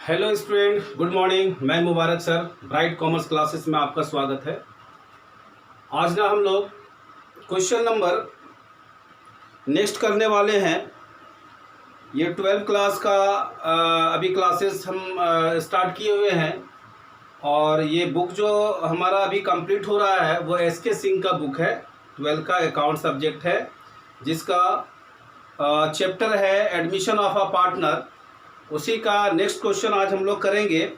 Hello student, good morning. मैं मुबारक sir, bright commerce classes में आपका स्वागत है। आज ना हम लोग क्वेश्चन नंबर नेक्स्ट करने वाले हैं। ये 12th क्लास का अभी क्लासेस हम स्टार्ट किए हुए हैं और ये बुक जो हमारा अभी कंप्लीट हो रहा है वो एस के सिंह का बुक है। 12th का अकाउंट सब्जेक्ट है जिसका चैप्टर है एडमिशन ऑफ अ पार्टनर। उसी का नेक्स्ट क्वेश्चन आज हम लोग करेंगे।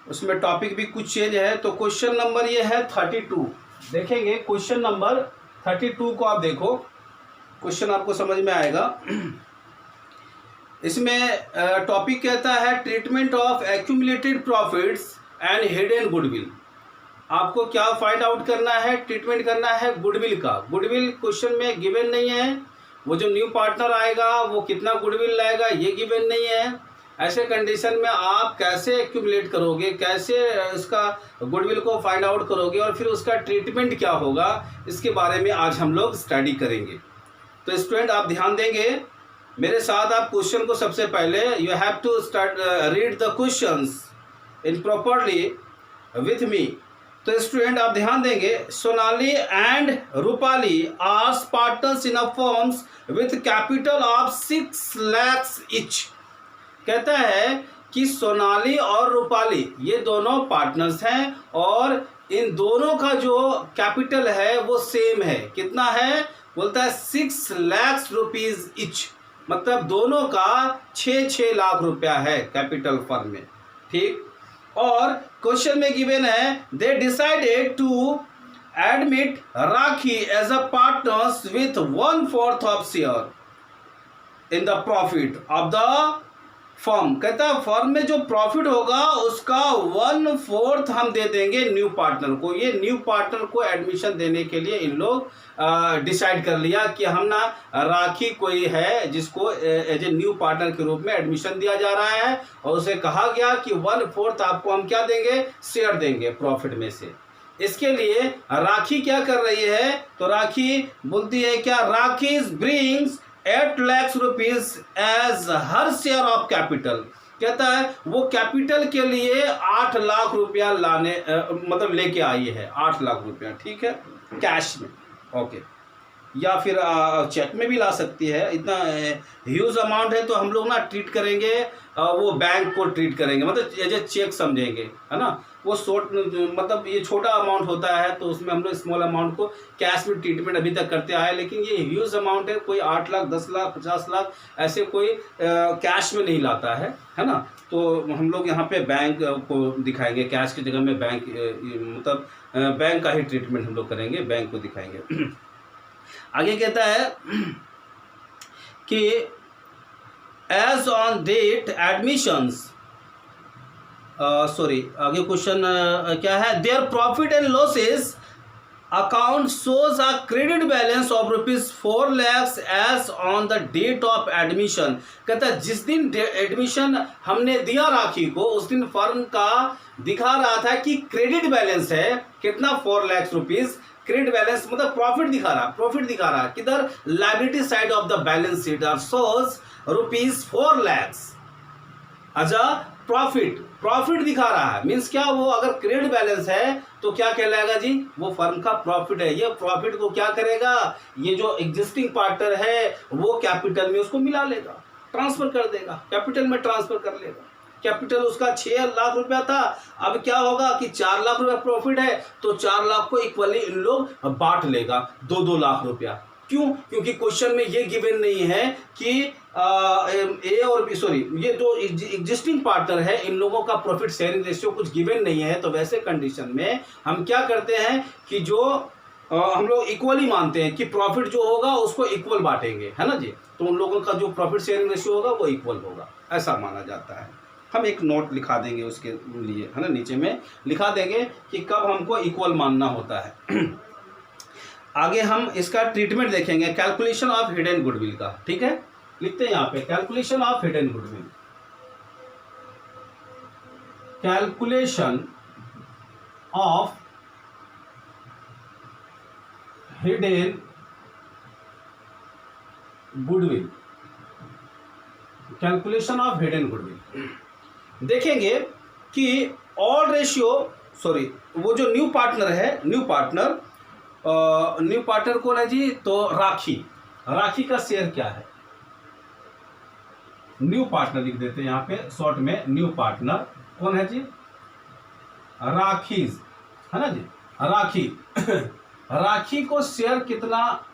उसमें टॉपिक भी कुछ चेंज है। तो क्वेश्चन नंबर ये है 32। देखेंगे क्वेश्चन नंबर 32 को, आप देखो क्वेश्चन आपको समझ में आएगा। इसमें टॉपिक कहता है treatment of accumulated profits and hidden goodwill. आपको क्या फाइंड आउट करना है? ट्रीटमेंट करना है गुडविल का। गुडविल क्वेश्चन में गिवन नहीं है। वो जो न्यू पार्टनर आएगा वो कितना गुडविल लाएगा ये गिवन नहीं है। ऐसे कंडीशन में आप कैसे एक्यूमुलेट करोगे, कैसे इसका गुडविल को फाइंड आउट करोगे और फिर उसका ट्रीटमेंट क्या होगा, इसके बारे में आज हम लोग स्टडी करेंगे। तो स्टूडेंट आप ध्यान देंगे मेरे साथ। आप क्वेश्चन को सबसे पहले you have to start read the questions in properly with me. तो स्टूडेंट आप ध्यान देंगे, Sonali and Rupali are partners in a firms with capital of 6 lakhs each. कहता है कि सोनाली और रूपाली ये दोनों पार्टनर्स हैं और इन दोनों का जो कैपिटल है वो सेम है। कितना है? बोलता है 6 lakhs रुपीज ईच, मतलब दोनों का 6 लाख रुपया है कैपिटल फर्म में। ठीक। और क्वेश्चन में गिवन है they decided to admit Rakhi as a partners with 1/4 of share in the profit of the firm. कहता है फर्म में जो प्रॉफिट होगा उसका 1/4 हम दे देंगे न्यू पार्टनर को। ये न्यू पार्टनर को एडमिशन देने के लिए इन लोग डिसाइड कर लिया कि हम ना राखी कोई है जिसको एज ए न्यू पार्टनर के रूप में एडमिशन दिया जा रहा है और उसे कहा गया कि 1/4 आपको हम क्या देंगे? शेयर देंगे प्रॉफिट में से। इसके लिए राखी क्या कर रही है? तो राखी बोलती है क्या? Rakhi brings 8 lakhs rupees as her share of capital. कहता है वो कैपिटल के लिए 8 लाख रुपया लाने मतलब लेके आई है 8 लाख रुपया। ठीक है, कैश में। ओके, या फिर चेक में भी ला सकती है। इतना ह्यूज अमाउंट है तो हम लोग ना ट्रीट करेंगे वो बैंक को ट्रीट करेंगे, मतलब एज ए चेक समझेंगे, है ना। वो शॉर्ट मतलब ये छोटा अमाउंट होता है तो उसमें हम लोग स्मॉल अमाउंट को कैश में ट्रीटमेंट अभी तक करते आए। लेकिन ये ह्यूज अमाउंट है, कोई 8 लाख 10 लाख 50 लाख ऐसे कोई कैश में नहीं लाता है ना। तो हम लोग यहाँ पे बैंक को दिखाएंगे, कैश की जगह में बैंक मतलब बैंक का ही ट्रीटमेंट हम लोग करेंगे, बैंक को दिखाएंगे। आगे कहता है कि एज ऑन डेट एडमिशंस आगे क्वेश्चन क्या है? Their profit and losses account shows a credit balance of ₹4 lakhs as on the date of admission. कहता है जिस दिन एडमिशन हमने दिया राखी को उस दिन फर्म का दिखा रहा था कि क्रेडिट बैलेंस है कितना? 4 lakhs रुपीज। क्रेडिट बैलेंस मतलब प्रॉफिट दिखा रहा किधर? Liability side of the balance sheet are shows ₹4 lakhs as a profit दिखा रहा है। मीन्स क्या? वो अगर क्रेडिट बैलेंस है तो क्या कहलाएगा जी? वो फर्म का प्रॉफिट है। ये प्रॉफिट को क्या करेगा? ये जो एग्जिस्टिंग पार्टनर है वो कैपिटल में उसको मिला लेगा, ट्रांसफर कर देगा, कैपिटल में ट्रांसफर कर लेगा। कैपिटल उसका 6 लाख रुपया था, अब क्या होगा कि 4 लाख रुपया प्रॉफिट है तो 4 लाख को इक्वली इन लोग बांट लेगा 2-2 लाख रुपया। क्यों? क्योंकि क्वेश्चन में ये गिवन नहीं है कि ए और बी, ये जो एग्जिस्टिंग पार्टनर है इन लोगों का प्रॉफिट शेयरिंग रेशियो कुछ गिवन नहीं है। तो वैसे कंडीशन में हम क्या करते हैं कि जो हम लोग इक्वली मानते हैं कि प्रॉफिट जो होगा उसको इक्वल बांटेंगे, है ना जी। तो उन लोगों का जो प्रॉफिट शेयरिंग रेशियो होगा वो इक्वल होगा, ऐसा माना जाता है। हम एक नोट लिखा देंगे उसके लिए, है ना, नीचे में लिखा देंगे कि कब हमको इक्वल मानना होता है। आगे हम इसका ट्रीटमेंट देखेंगे, कैलकुलेशन ऑफ हिडन गुडविल का। ठीक है, लिखते हैं यहाँ पे calculation of hidden goodwill. Calculation of hidden goodwill. Calculation of hidden goodwill. देखेंगे कि ऑल रेशियो, सॉरी, वो जो न्यू पार्टनर है, न्यू पार्टनर कौन है जी? तो राखी का शेयर क्या है? न्यू पार्टनर लिख देते हैं यहाँ पे शॉर्ट में, न्यू पार्टनर कौन है जी? राखी, है ना जी, राखी। राखी को शेयर कितना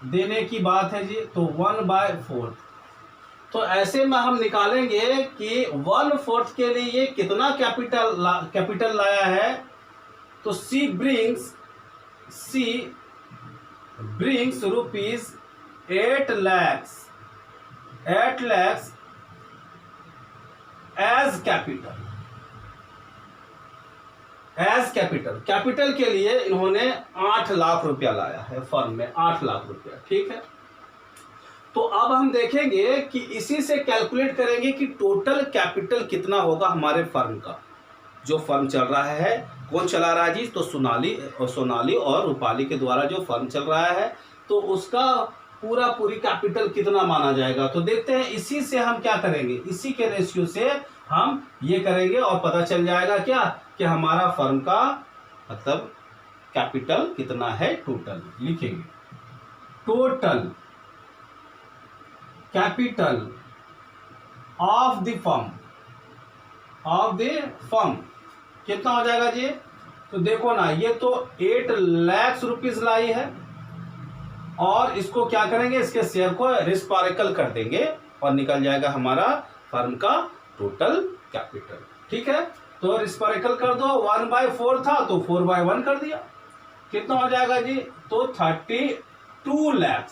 देने की बात है जी? तो 1/4। तो ऐसे में हम निकालेंगे कि 1/4 के लिए ये कितना कैपिटल लाया है? तो she brings rupees 8 lakhs as capital के लिए इन्होंने 8 लाख रुपया लाया है फर्म में, 8 लाख रुपया, ठीक है। तो अब हम देखेंगे कि इसी से कैलकुलेट करेंगे कि टोटल कैपिटल कितना होगा हमारे फर्म का। जो फर्म चल रहा है, कौन चला रहा है जी? तो सोनाली और रूपाली के द्वारा जो फर्म चल रहा है, तो उसका पूरी कैपिटल कितना माना जाएगा। तो देखते हैं, इसी से हम क्या करेंगे, इसी के रेशियो से हम ये करेंगे और पता चल जाएगा क्या कि हमारा फर्म का मतलब कैपिटल कितना है। टोटल लिखेंगे, total capital of the firm कितना हो जाएगा जी? तो देखो ना, ये तो 8 लाख रुपीज लाई है और इसको क्या करेंगे, इसके शेयर को रिस्पारिकल कर देंगे और निकल जाएगा हमारा फर्म का टोटल कैपिटल, ठीक है। तो रिस्पारिकल कर दो, 1/4 था तो 4/1 कर दिया, कितना हो जाएगा जी? तो 32 लाख।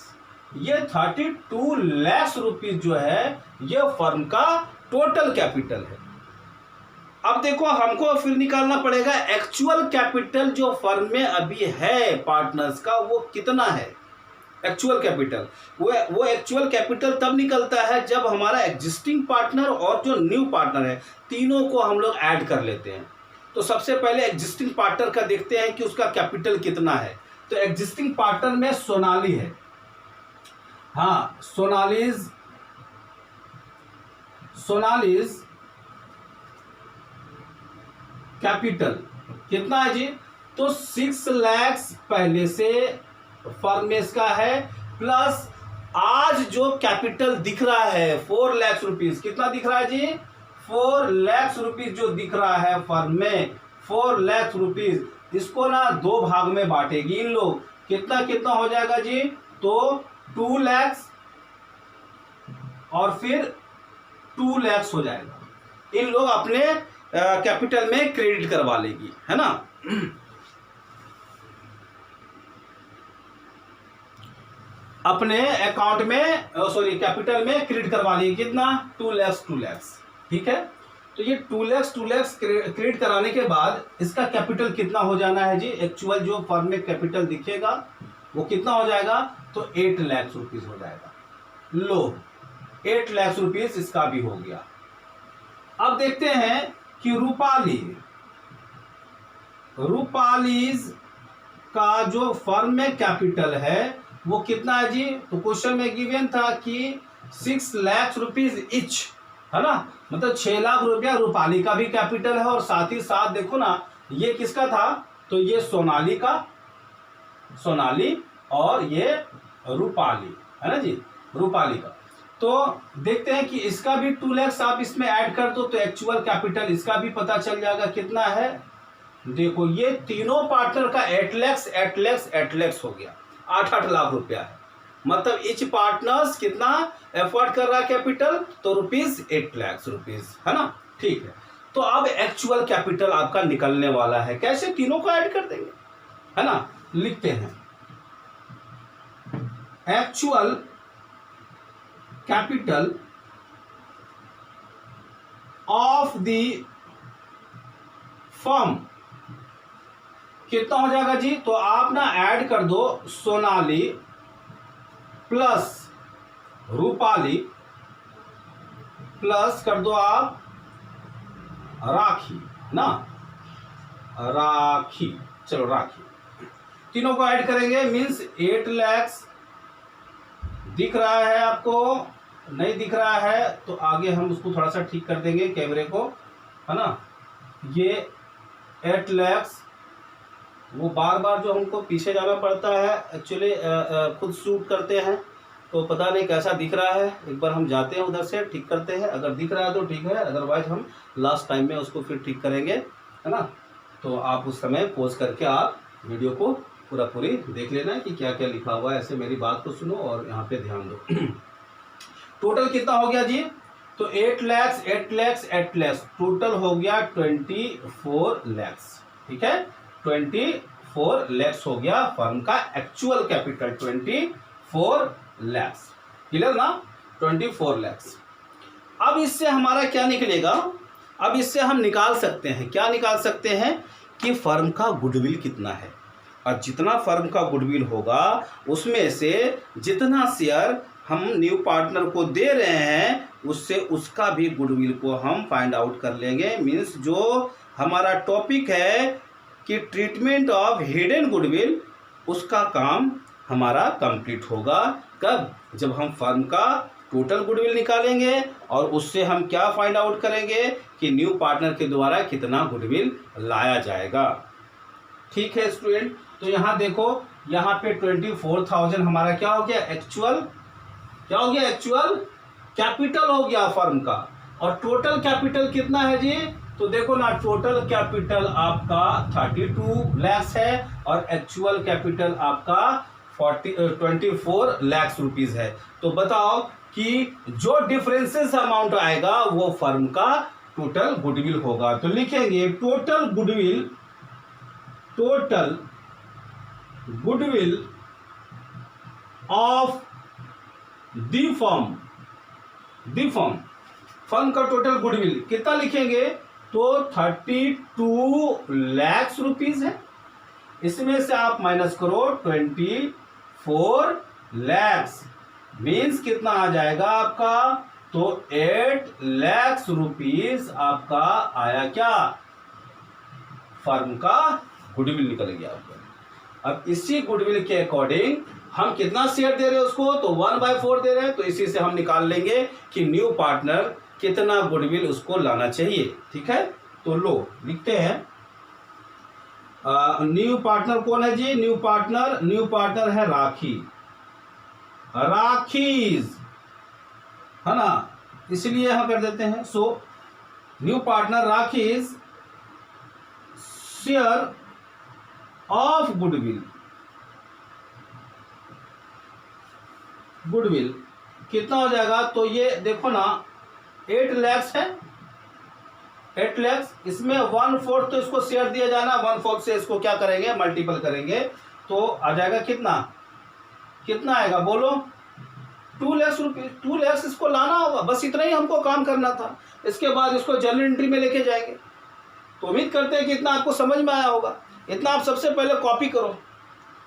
ये 32 लाख रुपीज जो है ये फर्म का टोटल कैपिटल है। अब देखो, हमको फिर निकालना पड़ेगा एक्चुअल कैपिटल जो फर्म में अभी है पार्टनर्स का, वो कितना है एक्चुअल कैपिटल। वो एक्चुअल कैपिटल तब निकलता है जब हमारा एग्जिस्टिंग पार्टनर और जो न्यू पार्टनर है, तीनों को हम लोग ऐड कर लेते हैं। तो सबसे पहले एग्जिस्टिंग पार्टनर का देखते हैं कि उसका कैपिटल कितना है। तो एग्जिस्टिंग पार्टनर में सोनाली है, हाँ, सोनालीज कैपिटल कितना है जी? तो 6 लाख पहले से फर्म में इसका है, प्लस आज जो कैपिटल दिख रहा है 4 लाख रुपीज, कितना दिख रहा है जी? 4 लाख रुपीज जो दिख रहा है फर्म में, 4 लाख रुपीज, इसको ना 2 भाग में बांटेगी इन लोग, कितना हो जाएगा जी? तो 2 लाख और फिर 2 लाख हो जाएगा, इन लोग अपने कैपिटल में क्रेडिट करवा लेगी, है ना। अपने अकाउंट में, सॉरी, कैपिटल में क्रेडिट करवा लेगी, कितना? 2 लाख, ठीक है। तो ये 2 लाख क्रेडिट कराने के बाद इसका कैपिटल कितना हो जाना है जी? एक्चुअल जो फर्म में कैपिटल दिखेगा वो कितना हो जाएगा? तो 8 लाख रुपीज हो जाएगा। लो, 8 लाख रुपीज इसका भी हो गया। अब देखते हैं कि रूपालीज का जो फर्म में कैपिटल है वो कितना है जी? तो क्वेश्चन में गिवन था कि 6 लाख रुपीज इच, है ना, मतलब 6 लाख रुपया रूपाली का भी कैपिटल है और साथ ही साथ देखो ना, ये किसका था? तो ये सोनाली और ये रूपाली, है ना जी, रूपाली का। तो देखते हैं कि इसका भी 2 लाख आप इसमें ऐड कर दो तो एक्चुअल कैपिटल इसका भी पता चल जाएगा कितना है। देखो, ये तीनों पार्टनर का 8 लाख हो गया, 8 लाख रुपया है, मतलब इच पार्टनर्स कितना एफर्ट कर रहा है कैपिटल? तो ₹8 लाख, है ना, ठीक है। तो अब एक्चुअल कैपिटल आपका निकलने वाला है, कैसे? तीनों को ऐड कर देंगे, है ना। लिखते हैं actual capital of the firm कितना हो जाएगा जी? तो आप ना ऐड कर दो सोनाली प्लस रूपाली प्लस कर दो आप राखी ना, राखी, चलो राखी, तीनों को ऐड करेंगे, मीन्स 8 लाख। दिख रहा है आपको? नहीं दिख रहा है तो आगे हम उसको थोड़ा सा ठीक कर देंगे कैमरे को, है ना, ये 8 lakhs, वो बार बार जो हमको पीछे जाना पड़ता है एक्चुअली खुद शूट करते हैं तो पता नहीं कैसा दिख रहा है, एक बार हम जाते हैं उधर से ठीक करते हैं, अगर दिख रहा है तो ठीक है, अदरवाइज हम लास्ट टाइम में उसको फिर ठीक करेंगे, है ना। तो आप उस समय पॉज करके आप वीडियो को पूरी देख लेना है कि क्या क्या लिखा हुआ है, ऐसे मेरी बात को सुनो और यहाँ पे ध्यान दो। टोटल कितना हो गया जी, तो 8 lakhs 8 lakhs 8 lakhs, टोटल हो गया 24 lakhs, ठीक है, 24 lakhs हो गया फर्म का एक्चुअल कैपिटल, 24 lakhs, क्लियर ना, 24 lakhs। अब इससे हमारा क्या निकलेगा, अब इससे हम निकाल सकते हैं, क्या निकाल सकते हैं कि फर्म का गुडविल कितना है, और जितना फर्म का गुडविल होगा उसमें से जितना शेयर हम न्यू पार्टनर को दे रहे हैं उससे उसका भी गुडविल को हम फाइंड आउट कर लेंगे। मीन्स जो हमारा टॉपिक है कि ट्रीटमेंट ऑफ हिडन गुडविल, उसका काम हमारा कंप्लीट होगा कब, जब हम फर्म का टोटल गुडविल निकालेंगे और उससे हम क्या फाइंड आउट करेंगे कि न्यू पार्टनर के द्वारा कितना गुडविल लाया जाएगा। ठीक है स्टूडेंट, तो यहाँ देखो, यहाँ पे 24,000 हमारा क्या हो गया, एक्चुअल, क्या हो गया, एक्चुअल कैपिटल हो गया फर्म का, और टोटल कैपिटल कितना है जी, तो देखो ना, टोटल कैपिटल आपका 32 lakhs है और एक्चुअल कैपिटल आपका 24 lakhs रुपीज है। तो बताओ कि जो डिफरेंसेस अमाउंट आएगा वो फर्म का टोटल गुडविल होगा। तो लिखेंगे total goodwill, total goodwill of the firm, the firm, firm का टोटल गुडविल कितना लिखेंगे, तो 32 lakhs रुपीज है, इसमें से आप माइनस करो 24 lakhs, मीन्स कितना आ जाएगा आपका, तो 8 lakhs रुपीज आपका आया क्या, फर्म का गुडविल निकल गया आपका। अब इसी गुडविल के अकॉर्डिंग हम कितना शेयर दे रहे हैं उसको, तो 1/4 दे रहे हैं, तो इसी से हम निकाल लेंगे कि न्यू पार्टनर कितना गुडविल उसको लाना चाहिए। ठीक है, तो लो लिखते हैं, न्यू पार्टनर कौन है जी, न्यू पार्टनर है राखी, राखीज, है ना, इसलिए हम कर देते हैं। So new partner rakhis share of goodwill, goodwill कितना हो जाएगा, तो ये देखो ना 8 lakhs है, 8 lakhs, इसमें 1/4 तो इसको शेयर दिया जाना, 1/4 से इसको क्या करेंगे, मल्टीपल करेंगे, तो आ जाएगा कितना, कितना आएगा बोलो, 2 lakhs रुपीज, 2 lakhs इसको लाना होगा, बस इतना ही हमको काम करना था। इसके बाद इसको जर्नल एंट्री में लेके जाएंगे। तो उम्मीद करते हैं कि इतना आपको समझ में आया होगा। इतना आप सबसे पहले कॉपी करो,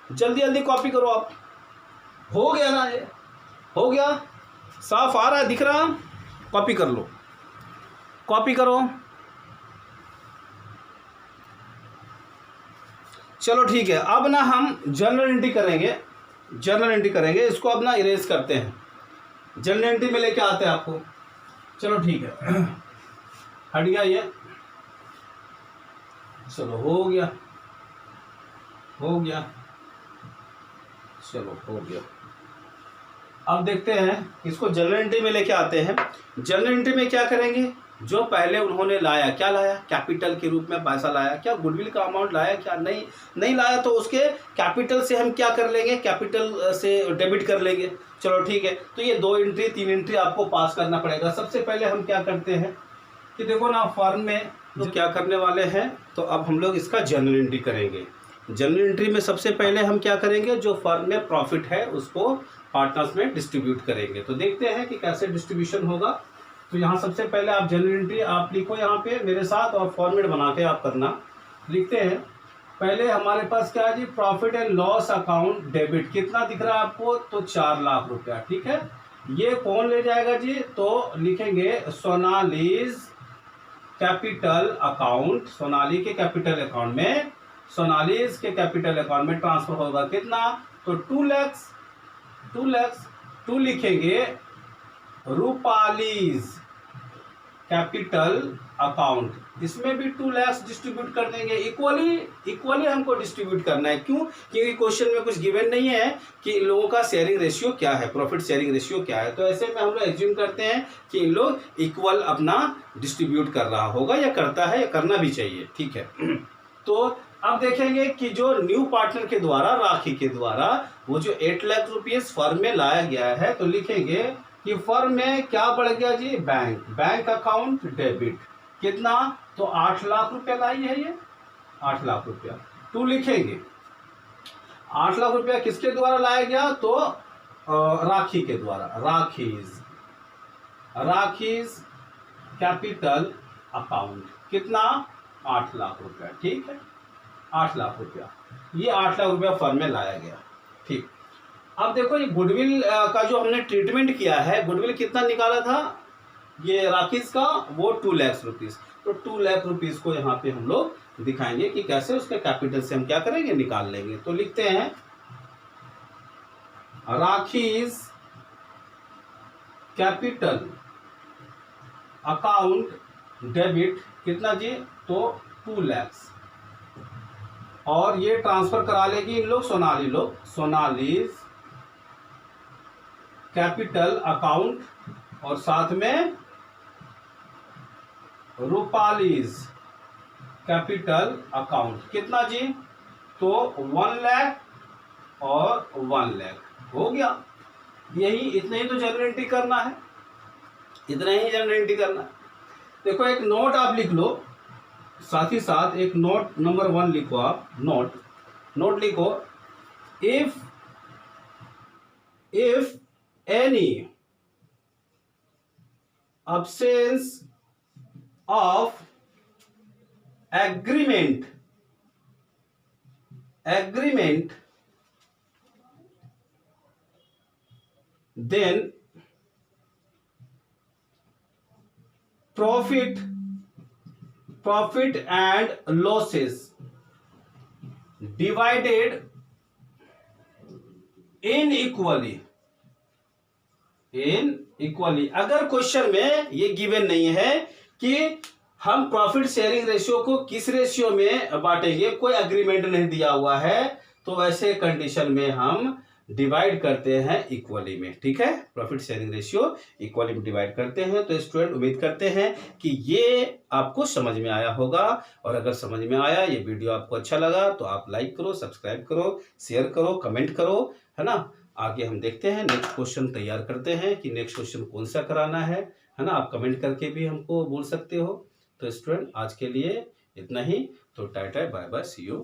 जल्दी जल्दी कॉपी करो आप। हो गया ना, ये हो गया, साफ आ रहा है, दिख रहा, कॉपी कर लो, कॉपी करो। चलो ठीक है, अब ना हम जर्नल एंट्री करेंगे, जर्नल एंट्री करेंगे, इसको अब ना इरेज करते हैं, जर्नल एंट्री में लेके आते हैं आपको। चलो ठीक है, हट गया ये, चलो हो गया, हो गया, चलो हो गया। अब देखते हैं, इसको जर्नल एंट्री में लेके आते हैं। जर्नल एंट्री में क्या करेंगे, जो पहले उन्होंने लाया, क्या लाया, कैपिटल के रूप में पैसा लाया, क्या गुडविल का अमाउंट लाया, क्या नहीं लाया, तो उसके कैपिटल से हम क्या कर लेंगे, कैपिटल से डेबिट कर लेंगे। चलो ठीक है, तो ये 2 एंट्री 3 एंट्री आपको पास करना पड़ेगा। सबसे पहले हम क्या करते हैं कि देखो ना, फर्म में तो क्या करने वाले हैं, तो अब हम लोग इसका जर्नल एंट्री करेंगे। जर्नल एंट्री में सबसे पहले हम क्या करेंगे, जो फर्म में प्रॉफिट है उसको पार्टनर्स में डिस्ट्रीब्यूट करेंगे। तो देखते हैं कि कैसे डिस्ट्रीब्यूशन होगा। तो यहाँ सबसे पहले आप जर्नल एंट्री आप लिखो यहाँ पे मेरे साथ, और फॉर्मेट बना के आप करना। लिखते हैं, पहले हमारे पास क्या है जी, profit and loss account debit, कितना दिख रहा है आपको, तो 4 लाख रुपया। ठीक है, ये कौन ले जाएगा जी, तो लिखेंगे सोनालीज कैपिटल अकाउंट, सोनाली के कैपिटल अकाउंट में, सोनालीज के कैपिटल अकाउंट में ट्रांसफर होगा कितना, तो 2 lakhs, 2 lakhs। 2 लिखेंगे रूपालीज, कैपिटल अकाउंट, इसमें भी 2 लाख डिस्ट्रीब्यूट कर देंगे। इक्वली हमको डिस्ट्रीब्यूट करना है। क्यों? क्योंकि क्वेश्चन में कुछ गिवन नहीं है कि इन लोगों का शेयरिंग रेशियो क्या है, प्रॉफिट शेयरिंग रेशियो क्या है। तो ऐसे में हम लोग एज्यूम करते हैं कि इन लोग इक्वल अपना डिस्ट्रीब्यूट कर रहा होगा, या करता है, या करना भी चाहिए। ठीक है। तो अब देखेंगे कि जो न्यू पार्टनर के द्वारा, राखी के द्वारा, वो जो 8 लाख रुपीस फर्म में लाया गया है, तो लिखेंगे कि फर्म में क्या बढ़ गया जी, बैंक अकाउंट डेबिट, कितना, तो 8 लाख रुपया लाई है ये, 8 लाख रुपया। 2 लिखेंगे, 8 लाख रुपया किसके द्वारा लाया गया, तो राखी के द्वारा, राखीज कैपिटल अकाउंट, कितना, 8 लाख रुपया। ठीक है, 8 लाख रुपया, ये 8 लाख रुपया फर्म में लाया गया। ठीक, अब देखो ये गुडविल का जो हमने ट्रीटमेंट किया है, गुडविल कितना निकाला था ये राकेश का, वो 2 लाख रुपीस। तो 2 लाख रुपीस को यहाँ पे हम लोग दिखाएंगे कि कैसे उसके कैपिटल से हम क्या करेंगे, निकाल लेंगे। तो लिखते हैं राखीज कैपिटल अकाउंट डेबिट, कितना जी, तो 2 लाख, और ये ट्रांसफर करा लेगी इन लोग, सोनालीज कैपिटल अकाउंट, और साथ में रूपालीज कैपिटल अकाउंट, कितना जी, तो 1 लाख और 1 लाख हो गया। यही, इतना ही तो जनरल एंट्री करना है, इतना ही जनरल एंट्री करना है। देखो एक नोट आप लिख लो, साथ ही साथ एक नोट नंबर 1 लिखो आप, नोट लिखो, if any absence of agreement then profit and losses divided inequally। अगर क्वेश्चन में ये गिवन नहीं है कि हम प्रॉफिट शेयरिंग रेशियो को किस रेशियो में बांटेंगे, कोई अग्रीमेंट नहीं दिया हुआ है, तो वैसे कंडीशन में हम डिवाइड करते हैं इक्वली में। ठीक है, प्रॉफिट शेयरिंग रेशियो इक्वली में डिवाइड करते हैं। तो स्टूडेंट उम्मीद करते हैं कि ये आपको समझ में आया होगा, और अगर समझ में आया, ये वीडियो आपको अच्छा लगा, तो आप लाइक करो, सब्सक्राइब करो, शेयर करो, कमेंट करो, है ना। आगे हम देखते हैं, नेक्स्ट क्वेश्चन तैयार करते हैं कि नेक्स्ट क्वेश्चन कौन सा कराना है ना। आप कमेंट करके भी हमको बोल सकते हो। तो स्टूडेंट आज के लिए इतना ही। तो ta-ta, bye bye, see you.